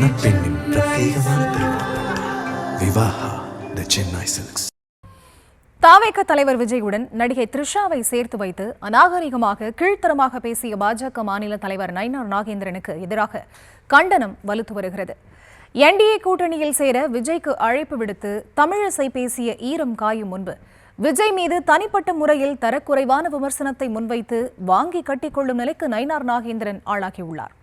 மணப்பெண்ணின் பிரத்யேகமான திருமணம் விவாஹா தி சென்னை சில்க்ஸ். தாவேக தலைவர் விஜயுடன் நடிகை த்ரிஷாவை சேர்த்து வைத்து அநாகரிகமாக கீழ்த்தரமாக பேசிய பாஜக மாநில தலைவர் நயினார் நாகேந்திரனுக்கு எதிராக கண்டனம் வலுத்து வருகிறது. என்டிஏ கூட்டணியில் சேர விஜய்க்கு அழைப்பு விடுத்து தமிழிசை பேசிய ஈரம் காயும் முன்பு விஜய் மீது தனிப்பட்ட முறையில் தரக்குறைவான விமர்சனத்தை முன்வைத்து வாங்கி கட்டிக்கொள்ளும் நிலைக்கு நயினார் நாகேந்திரன் ஆளாகியுள்ளார்.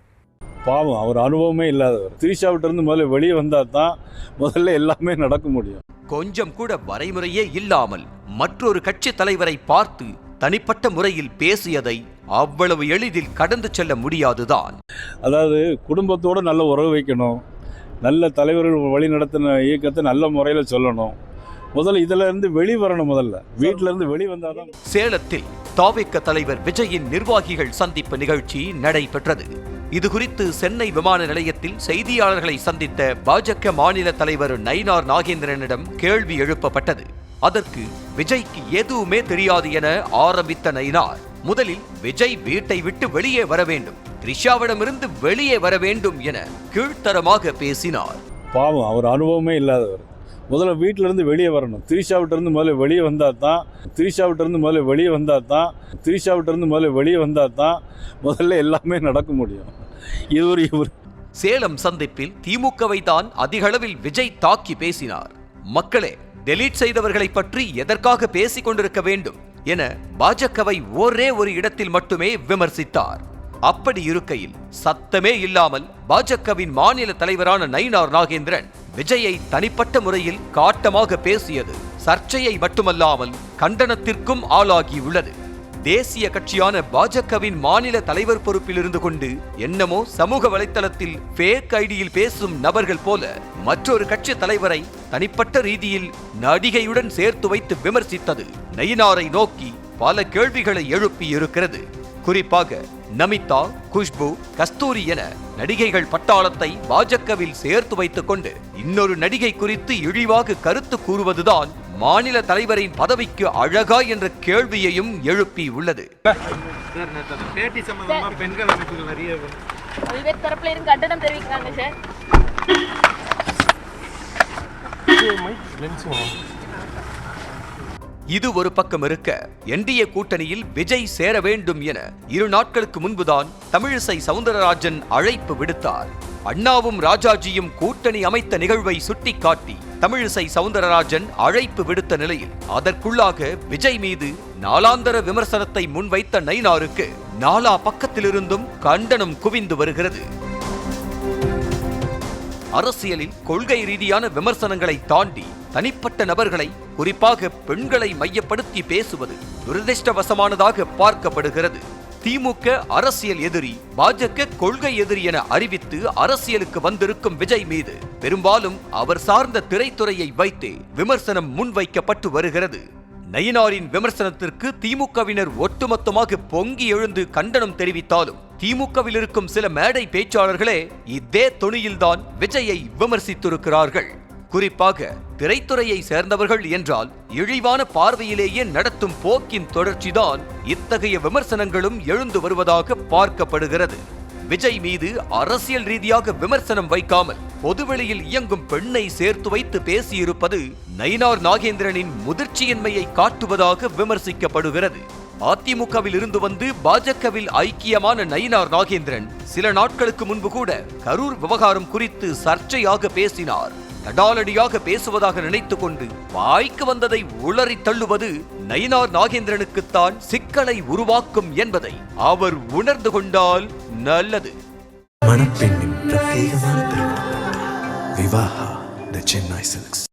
பாவம், அவர் அனுபவமே இல்லாதவர். த்ரிஷாவிட்ட இருந்து முதல்ல வெளியே வந்தால் தான் முதல்ல எல்லாமே நடக்க முடியும். கொஞ்சம் கூட வரைமுறையே இல்லாமல் மற்றொரு கட்சி தலைவரை பார்த்து தனிப்பட்ட முறையில் பேசியதை அவ்வளவு எளிதில் கடந்து செல்ல முடியாதுதான். அதாவது குடும்பத்தோடு நல்ல உறவு வைக்கணும், நல்ல தலைவர்கள் வழி நடத்தின இயக்கத்தை நல்ல முறையில் சொல்லணும். முதல்ல இதுல இருந்து வெளிவரணும். முதல்ல வீட்டில இருந்து வெளிவந்தாதான். சேலத்தில் தாவேக தலைவர் விஜயின் நிர்வாகிகள் சந்திப்பு நிகழ்ச்சி நடைபெற்றது. இதுகுறித்து சென்னை விமான நிலையத்தில் செய்தியாளர்களை சந்தித்த பாஜக மாநில தலைவர் நயினார் நாகேந்திரனிடம் கேள்வி எழுப்பப்பட்டது. அதற்கு விஜய்க்கு எதுவுமே தெரியாது என ஆரம்பித்த நயினார், முதலில் விஜய் வீட்டை விட்டு வெளியே வர வேண்டும், த்ரிஷாவிடமிருந்து வெளியே வர வேண்டும் என கீழ்த்தரமாக பேசினார். பாவம், அவர் அனுபவமே இல்லாதவர். முதல்ல வீட்டில இருந்து வெளியே வரணும். த்ரிஷாவிட்ட இருந்து முதல்ல வெளியே வந்தால் தான் முதல்ல எல்லாமே நடக்க முடியும். இவர் சேலம் சந்திப்பில் திமுகவை தான் அதிகளவில் விஜய் தாக்கி பேசினார். மக்களே, டெலீட் செய்தவர்களை பற்றி எதற்காக பேசிக் கொண்டிருக்க வேண்டும் என பாஜகவை ஒரே ஒரு இடத்தில் மட்டுமே விமர்சித்தார். அப்படி இருக்கையில் சத்தமே இல்லாமல் பாஜகவின் மாநில தலைவரான நயினார் நாகேந்திரன் விஜயை தனிப்பட்ட முறையில் காட்டமாக பேசியது சர்ச்சையை மட்டுமல்லாமல் கண்டனத்திற்கும் ஆளாகியுள்ளது. தேசிய கட்சியான பாஜகவின் மாநில தலைவர் பொறுப்பில் இருந்து கொண்டு என்னமோ சமூக வலைத்தளத்தில் ஃபேக் ஐடியில் பேசும் நபர்கள் போல மற்றொரு கட்சி தலைவரை தனிப்பட்ட ரீதியில் நடிகையுடன் சேர்த்து வைத்து விமர்சித்தது நயினாரை நோக்கி பல கேள்விகளை எழுப்பி இருக்கிறது. குறிப்பாக நமிதா, குஷ்பு, கஸ்தூரி என நடிகைகள் பட்டாளத்தை பாஜகவில் சேர்த்து வைத்துக் கொண்டு இன்னொரு நடிகை குறித்து இழிவாக கருத்து கூறுவதுதான் மாநில தலைவரின் பதவிக்கு அழகா என்ற கேள்வியையும் எழுப்பி உள்ளது. இது ஒரு பக்கம் இருக்க, என்டிஏ கூட்டணியில் விஜய் சேர வேண்டும் என 2 நாட்களுக்கு முன்புதான் தமிழிசை சவுந்தரராஜன் அழைப்பு விடுத்தார். அண்ணாவும் ராஜாஜியும் கூட்டணி அமைத்த நிகழ்வை சுட்டிக்காட்டி தமிழிசை சவுந்தரராஜன் அழைப்பு விடுத்த நிலையில் அதற்குள்ளாக விஜய் மீது நாளாந்தர விமர்சனத்தை முன்வைத்த நயினாருக்கு நாலா பக்கத்திலிருந்தும் கண்டனம் குவிந்து வருகிறது. அரசியலில் கொள்கை ரீதியான விமர்சனங்களை தாண்டி தனிப்பட்ட நபர்களை, குறிப்பாக பெண்களை மையப்படுத்தி பேசுவது துரதிர்ஷ்டவசமானதாக பார்க்கப்படுகிறது. திமுக அரசியல் எதிரி, பாஜக கொள்கை எதிரி என அறிவித்து அரசியலுக்கு வந்திருக்கும் விஜய் மீது பெரும்பாலும் அவர் சார்ந்த திரைத்துறையை வைத்தே விமர்சனம் முன்வைக்கப்பட்டு வருகிறது. நயினாரின் விமர்சனத்திற்கு திமுகவினர் ஒட்டுமொத்தமாக பொங்கி எழுந்து கண்டனம் தெரிவித்தாலும் திமுகவில் இருக்கும் சில மேடை பேச்சாளர்களே இதே தொனியில்தான் விஜயை விமர்சித்திருக்கிறார்கள். குறிப்பாக திரைத்துறையை சேர்ந்தவர்கள் என்றால் இழிவான பார்வையிலேயே நடத்தும் போக்கின் தொடர்ச்சிதான் இத்தகைய விமர்சனங்களும் எழுந்து வருவதாக பார்க்கப்படுகிறது. விஜய் மீது அரசியல் ரீதியாக விமர்சனம் வைக்காமல் பொதுவெளியில் இயங்கும் பெண்ணை சேர்த்து வைத்து பேசியிருப்பது நயினார் நாகேந்திரனின் முதிர்ச்சியின்மையை காட்டுவதாக விமர்சிக்கப்படுகிறது. அதிமுகவில் இருந்து வந்து பாஜகவில் ஐக்கியமான நயினார் நாகேந்திரன் சில நாட்களுக்கு முன்பு கூட கரூர் விவகாரம் குறித்து சர்ச்சையாக பேசினார். தடாலடியாக பேசுவதாக நினைத்துக் கொண்டு வாய்க்கு வந்ததை உளறி தள்ளுவது நயினார் நாகேந்திரனுக்குத்தான் சிக்கலை உருவாக்கும் என்பதை அவர் உணர்ந்து கொண்டால் நல்லது. மணப்பெண்ணின் பிரத்யேகமான திருமணம் விவாஹா தி சென்னை சில்க்ஸ்.